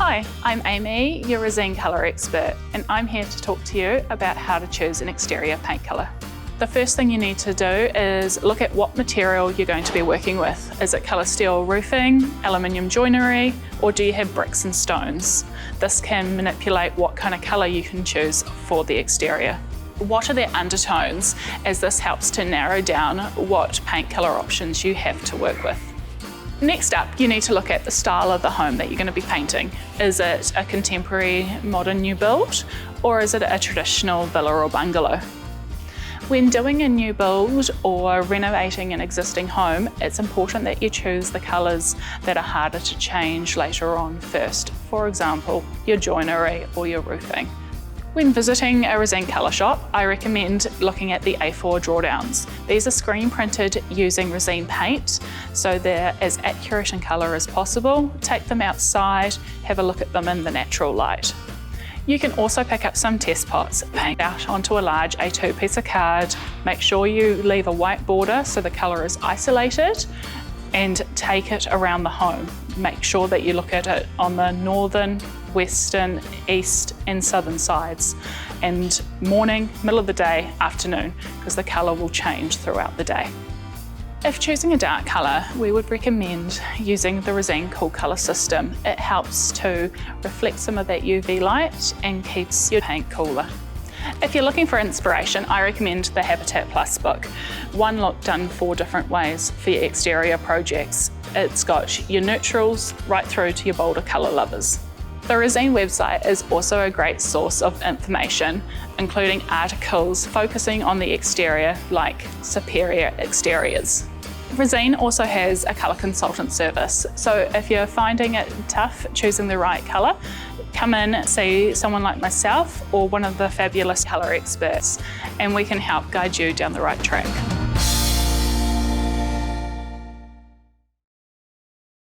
Hi, I'm Amy, your Resene colour expert, and I'm here to talk to you about how to choose an exterior paint colour. The first thing you need to do is look at what material you're going to be working with. Is it COLORSTEEL roofing, aluminium joinery, or do you have bricks and stones? This can manipulate what kind of colour you can choose for the exterior. What are their undertones, as this helps to narrow down what paint colour options you have to work with. Next up, you need to look at the style of the home that you're going to be painting. Is it a contemporary modern new build, or is it a traditional villa or bungalow? When doing a new build or renovating an existing home, it's important that you choose the colours that are harder to change later on first. For example, your joinery or your roofing. When visiting a Resene colour shop, I recommend looking at the A4 drawdowns. These are screen printed using Resene paint, so they're as accurate in colour as possible. Take them outside, have a look at them in the natural light. You can also pick up some test pots, paint out onto a large A2 piece of card. Make sure you leave a white border so the colour is isolated, and take it around the home. Make sure that you look at it on the northern, western, east and southern sides, and morning, middle of the day, afternoon, because the colour will change throughout the day. If choosing a dark colour, we would recommend using the Resene Cool Colour system. It helps to reflect some of that UV light and keeps your paint cooler. If you're looking for inspiration, I recommend the Habitat Plus book. One look done 4 different ways for your exterior projects. It's got your neutrals right through to your bolder colour lovers. The Resene website is also a great source of information, including articles focusing on the exterior, like superior exteriors. Resene also has a colour consultant service, so if you're finding it tough choosing the right colour, come in, see someone like myself or one of the fabulous colour experts, and we can help guide you down the right track.